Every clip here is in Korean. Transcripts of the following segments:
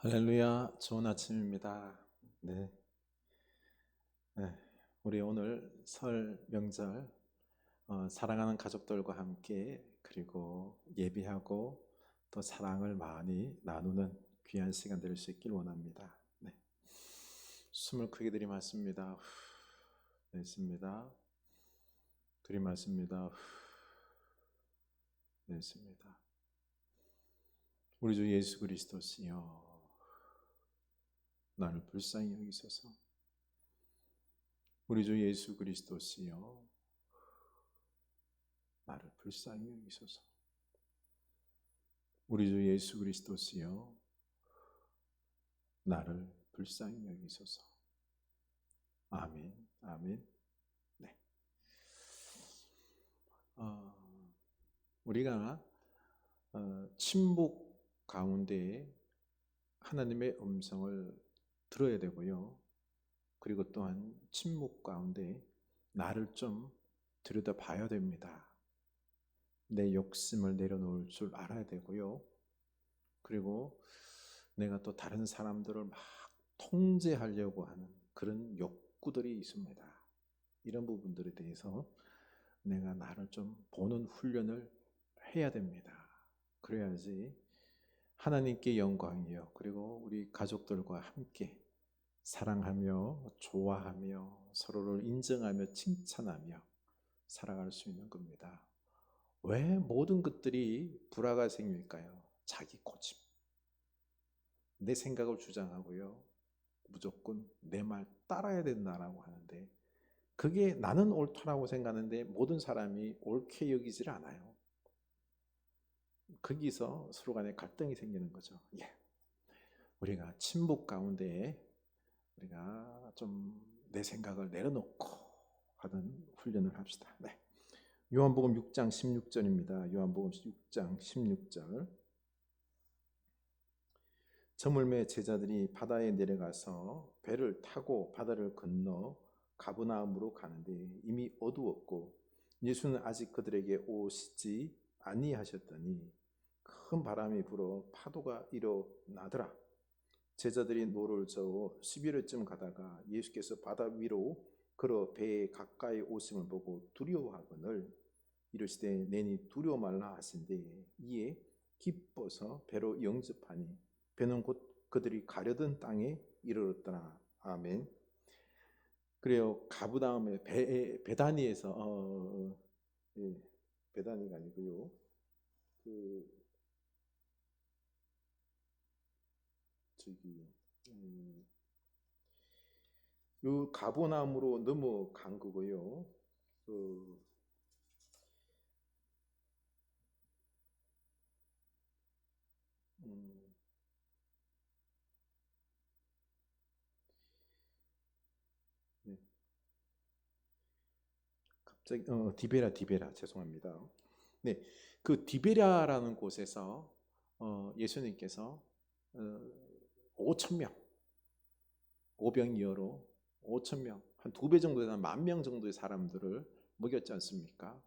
할렐루야, 좋은 아침입니다. 네, 네. 우리 오늘 설 명절 사랑하는 가족들과 함께 그리고 예비하고 또 사랑을 많이 나누는 귀한 시간 될 수 있길 원합니다. 네. 숨을 크게 들이마십니다. 내쉽니다. 들이마십니다. 내쉽니다. 우리 주 예수 그리스도시여, 나를 불쌍히 여기소서. 우리 주 예수 그리스도시여, 나를 불쌍히 여기소서. 우리 주 예수 그리스도시여, 나를 불쌍히 여기소서. 아멘, 아멘. 네. 어, 우리가 침묵 가운데 하나님의 음성을 들어야 되고요. 그리고 또한 침묵 가운데 나를 좀 들여다봐야 됩니다. 내 욕심을 내려놓을 줄 알아야 되고요. 그리고 내가 또 다른 사람들을 막 통제하려고 하는 그런 욕구들이 있습니다. 이런 부분들에 대해서 내가 나를 좀 보는 훈련을 해야 됩니다. 그래야지 하나님께 영광이요, 그리고 우리 가족들과 함께 사랑하며 좋아하며 서로를 인정하며 칭찬하며 살아갈 수 있는 겁니다. 왜 모든 것들이 불화가 생길까요? 자기 고집, 내 생각을 주장하고요, 무조건 내 말 따라야 된다라고 하는데, 그게 나는 옳다라고 생각하는데 모든 사람이 옳게 여기질 않아요. 거기서 서로 간에 갈등이 생기는 거죠. 예. 우리가 침묵 가운데 우리가 좀 내 생각을 내려놓고 하는 훈련을 합시다. 네. 요한복음 6장 16절입니다. 요한복음 6장 16절. 저물매 제자들이 바다에 내려가서 배를 타고 바다를 건너 가브나움으로 가는데 이미 어두웠고 예수는 아직 그들에게 오시지 아니하셨더니 큰 바람이 불어 파도가 일어나더라. 제자들이 노를 저어 11회쯤 가다가 예수께서 바다 위로 걸어 배에 가까이 오심을 보고 두려워하거늘 이르시되 내니 두려워 말라 하신대 이에 기뻐서 배로 영접하니 배는 곧 그들이 가려던 땅에 이르렀더라. 아멘. 그래요. 가브다움에 베다니에서 예, 베다니가 아니고요. 그 저기 요 가버나움으로 넘어간 거고요. 그 음, 네. 갑자기 디베라 죄송합니다. 네, 그 디베라라는 곳에서 예수님께서 5천 명, 오병이어로 5천 명, 한 2배 정도 되는 10,000명 정도의 사람들을 먹였지 않습니까?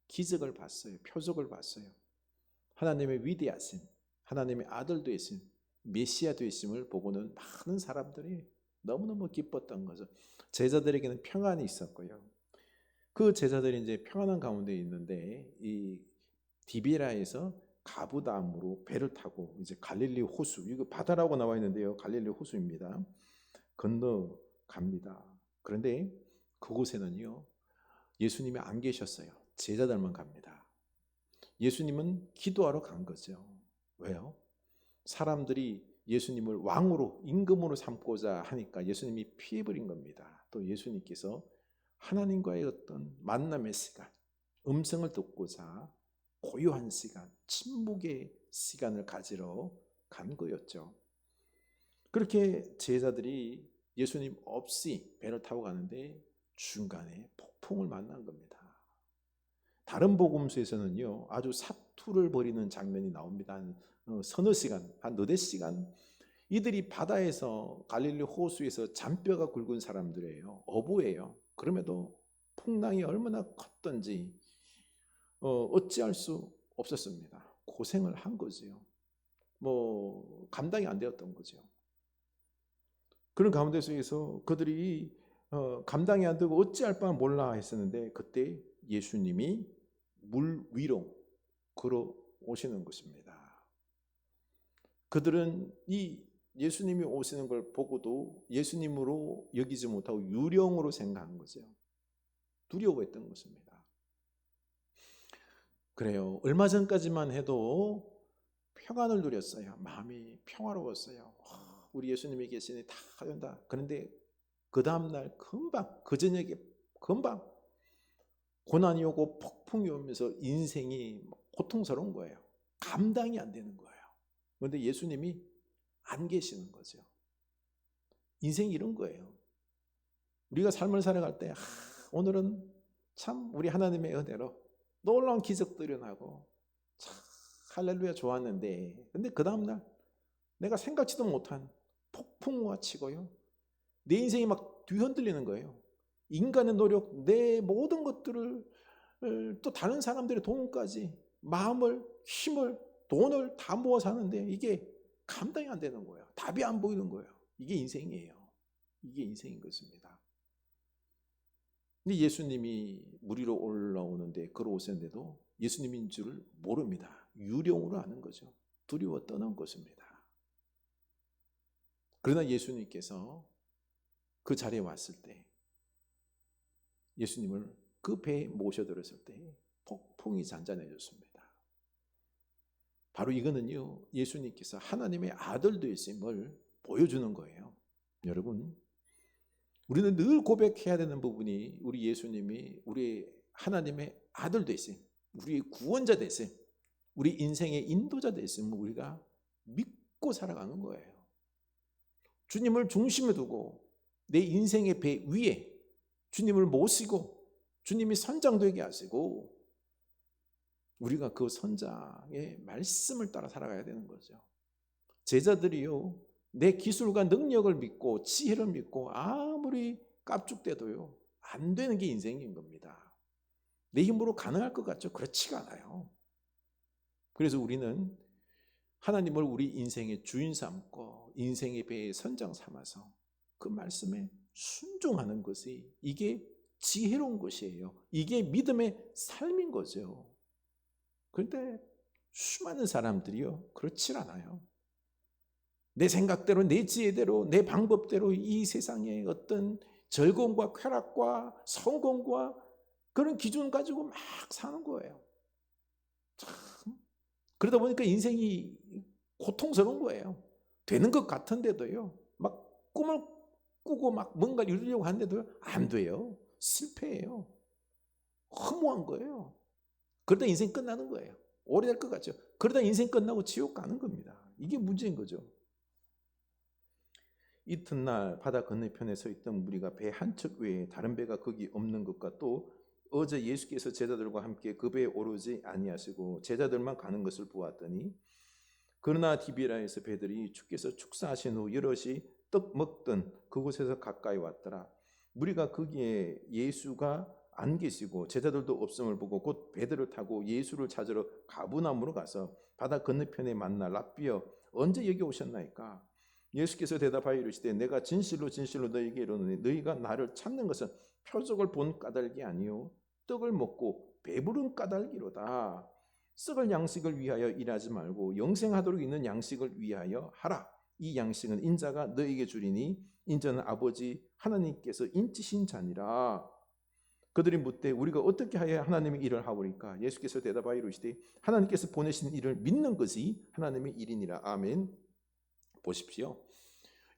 기적을 봤어요. 표적을 봤어요. 하나님의 위대하신, 하나님의 아들 되신 메시아 되심을 보고는 많은 사람들이 너무너무 기뻤던 거죠. 제자들에게는 평안이 있었고요. 그 제자들이 이제 평안한 가운데 있는데 이 디베라에서 가브다움으로 배를 타고 이제 갈릴리 호수, 이거 바다라고 나와 있는데요, 갈릴리 호수입니다. 건너갑니다. 그런데 그곳에는요, 예수님이 안 계셨어요. 제자들만 갑니다. 예수님은 기도하러 간 거죠. 왜요? 사람들이 예수님을 왕으로 임금으로 삼고자 하니까 예수님이 피해버린 겁니다. 또 예수님께서 하나님과의 어떤 만남의 시간, 음성을 듣고자 고요한 시간, 침묵의 시간을 가지러 간 거였죠. 그렇게 제자들이 예수님 없이 배를 타고 가는데 중간에 폭풍을 만난 겁니다. 다른 복음서에서는요, 아주 사투를 벌이는 장면이 나옵니다. 한 서너 시간, 한 너댓 시간. 이들이 바다에서 갈릴리 호수에서 잔뼈가 굵은 사람들이에요. 어부예요. 그럼에도 풍랑이 얼마나 컸던지 어찌할 수 없었습니다. 고생을 한 거지요. 감당이 안 되었던 거죠. 그런 가운데 속에서 그들이 감당이 안 되고 어찌할 바 몰라 했었는데 그때 예수님이 물 위로 걸어 오시는 것입니다. 그들은 이 예수님이 오시는 걸 보고도 예수님으로 여기지 못하고 유령으로 생각한 거죠. 두려워했던 것입니다. 그래요. 얼마 전까지만 해도 평안을 누렸어요. 마음이 평화로웠어요. 우리 예수님이 계시니 다 된다. 그런데 그 다음날 금방, 그 저녁에 금방 고난이 오고 폭풍이 오면서 인생이 고통스러운 거예요. 감당이 안 되는 거예요. 그런데 예수님이 안 계시는 거죠. 인생이 이런 거예요. 우리가 삶을 살아갈 때 오늘은 참 우리 하나님의 은혜로 놀라운 기적들이 일어나고 참 할렐루야 좋았는데, 근데 그 다음날 내가 생각지도 못한 폭풍우가 치고요, 내 인생이 막 뒤흔들리는 거예요. 인간의 노력, 내 모든 것들을 또 다른 사람들의 도움까지, 마음을, 힘을, 돈을 다 모아서 하는데 이게 감당이 안 되는 거예요. 답이 안 보이는 거예요. 이게 인생이에요. 이게 인생인 것입니다. 근데 예수님이 물 위로 올라오는데 걸어오셨는데도 예수님인 줄 모릅니다. 유령으로 아는 거죠. 두려워 떠난 것입니다. 그러나 예수님께서 그 자리에 왔을 때, 예수님을 그 배에 모셔들었을 때 폭풍이 잔잔해졌습니다. 바로 이거는요, 예수님께서 하나님의 아들 되심을 보여주는 거예요. 여러분, 우리는 늘 고백해야 되는 부분이 우리 예수님이 우리 하나님의 아들 되심, 우리의 구원자 되심, 우리 인생의 인도자 되심을 우리가 믿고 살아가는 거예요. 주님을 중심에 두고 내 인생의 배 위에 주님을 모시고 주님이 선장 되게 하시고 우리가 그 선장의 말씀을 따라 살아가야 되는 거죠. 제자들이요, 내 기술과 능력을 믿고 지혜를 믿고 아무리 깝죽대도요 안 되는 게 인생인 겁니다. 내 힘으로 가능할 것 같죠? 그렇지가 않아요. 그래서 우리는 하나님을 우리 인생의 주인 삼고 인생의 배의 선장 삼아서 그 말씀에 순종하는 것이, 이게 지혜로운 것이에요. 이게 믿음의 삶인 거죠. 그런데 수많은 사람들이요 그렇지 않아요. 내 생각대로, 내 지혜대로, 내 방법대로 이 세상의 어떤 즐거움과 쾌락과 성공과 그런 기준 가지고 막 사는 거예요. 참, 그러다 보니까 인생이 고통스러운 거예요. 되는 것 같은데도요, 막 꿈을 꾸고 막 뭔가 이루려고 하는데도 안 돼요. 실패해요. 허무한 거예요. 그러다 인생 끝나는 거예요. 오래될 것 같죠. 그러다 인생 끝나고 지옥 가는 겁니다. 이게 문제인 거죠. 이튿날 바다 건너편에 서 있던 무리가 배 한 척 외에 다른 배가 거기 없는 것과 또 어제 예수께서 제자들과 함께 그 배에 오르지 아니하시고 제자들만 가는 것을 보았더니, 그러나 디비라에서 배들이 주께서 축사하신 후 여럿이 떡 먹던 그곳에서 가까이 왔더라. 무리가 거기에 예수가 안 계시고 제자들도 없음을 보고 곧 배들을 타고 예수를 찾으러 가브나움으로 가서 바다 건너편에 만나 랍비여 언제 여기 오셨나이까? 예수께서 대답하여 이르시되 내가 진실로 진실로 너희에게 이르노니 너희가 나를 찾는 것은 표적을 본 까닭이 아니요 떡을 먹고 배부른 까닭이로다. 썩을 양식을 위하여 일하지 말고 영생하도록 있는 양식을 위하여 하라. 이 양식은 인자가 너희에게 주리니 인자는 아버지 하나님께서 인치신 자니라. 그들이 묻되 우리가 어떻게 하여야 하나님의 일을 하오리까? 예수께서 대답하여 이르시되 하나님께서 보내신 일을 믿는 것이 하나님의 일이니라. 아멘. 보십시오.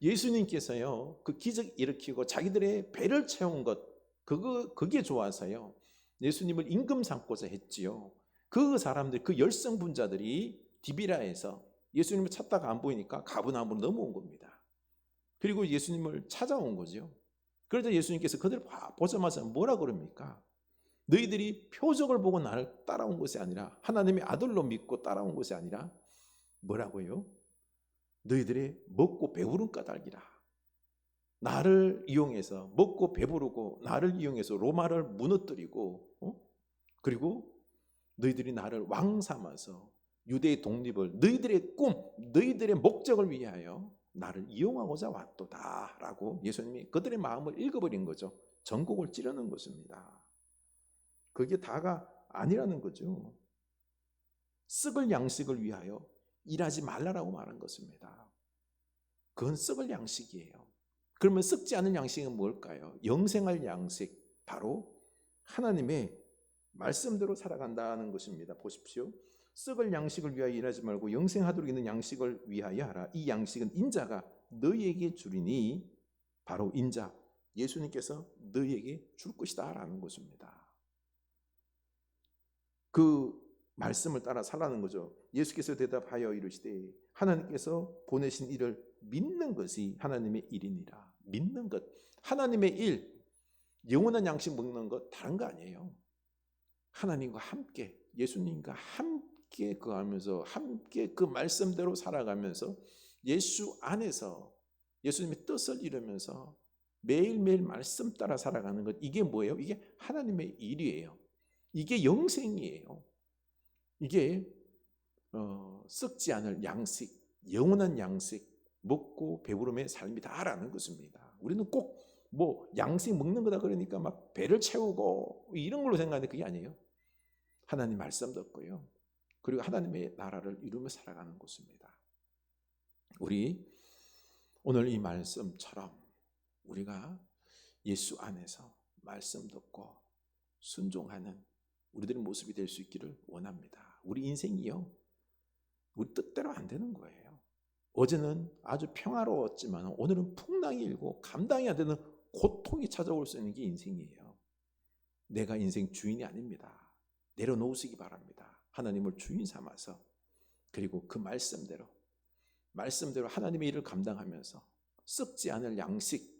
예수님께서요 그 기적 일으키고 자기들의 배를 채운 것, 그게 좋아서요 예수님을 임금 삼고자 했지요. 그 사람들, 그 열성분자들이 디비라에서 예수님을 찾다가 안 보이니까 가브나움으로 넘어온 겁니다. 그리고 예수님을 찾아온 거죠. 그러자 예수님께서 그들을 보자마자 뭐라 그럽니까? 너희들이 표적을 보고 나를 따라온 것이 아니라, 하나님의 아들로 믿고 따라온 것이 아니라 뭐라고요? 너희들의 먹고 배부른 까닭이라. 나를 이용해서 먹고 배부르고 나를 이용해서 로마를 무너뜨리고 그리고 너희들이 나를 왕 삼아서 유대의 독립을 너희들의 꿈, 너희들의 목적을 위하여 나를 이용하고자 왔도다라고 예수님이 그들의 마음을 읽어버린 거죠. 전곡을 찌르는 것입니다. 그게 다가 아니라는 거죠. 썩을 양식을 위하여 일하지 말라라고 말한 것입니다. 그건 썩을 양식이에요. 그러면 썩지 않은 양식은 뭘까요? 영생할 양식, 바로 하나님의 말씀대로 살아간다는 것입니다. 보십시오. 썩을 양식을 위하여 일하지 말고 영생하도록 있는 양식을 위하여 하라. 이 양식은 인자가 너희에게 주리니, 바로 인자 예수님께서 너희에게 줄 것이다 라는 것입니다. 그 말씀을 따라 살라는 거죠. 예수께서 대답하여 이르시되 하나님께서 보내신 일을 믿는 것이 하나님의 일이니라. 믿는 것, 하나님의 일, 영원한 양식 먹는 것 다른 거 아니에요. 하나님과 함께, 예수님과 함께 거하면서 함께 그 말씀대로 살아가면서 예수 안에서 예수님의 뜻을 이루면서 매일매일 말씀 따라 살아가는 것, 이게 뭐예요? 이게 하나님의 일이에요. 이게 영생이에요. 이게 썩지 않을 양식, 영원한 양식, 먹고 배부름의 삶이다라는 것입니다. 우리는 꼭 뭐 양식 먹는 거다 그러니까 막 배를 채우고 이런 걸로 생각하는데 그게 아니에요. 하나님 말씀 듣고요. 그리고 하나님의 나라를 이루며 살아가는 것입니다. 우리 오늘 이 말씀처럼 우리가 예수 안에서 말씀 듣고 순종하는 우리들의 모습이 될 수 있기를 원합니다. 우리 인생이요, 우리 뜻대로 안 되는 거예요. 어제는 아주 평화로웠지만 오늘은 풍랑이 일고 감당이 안 되는 고통이 찾아올 수 있는 게 인생이에요. 내가 인생 주인이 아닙니다. 내려놓으시기 바랍니다. 하나님을 주인 삼아서, 그리고 그 말씀대로 하나님의 일을 감당하면서 썩지 않을 양식,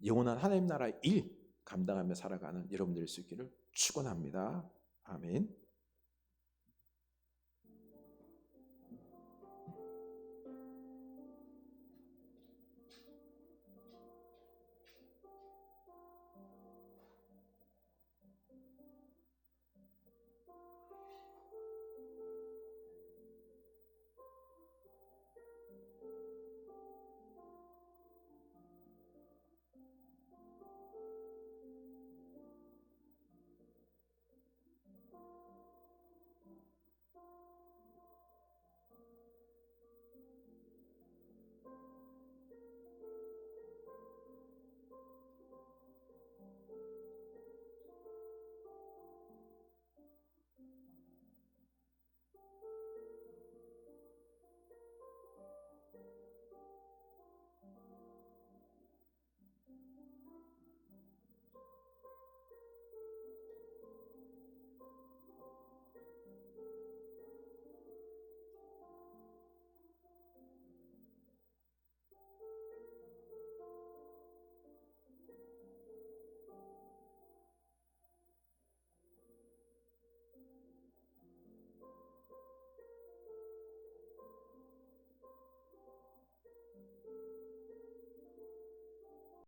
영원한 하나님 나라의 일 감당하며 살아가는 여러분들일 수 있기를 축원합니다. 아멘.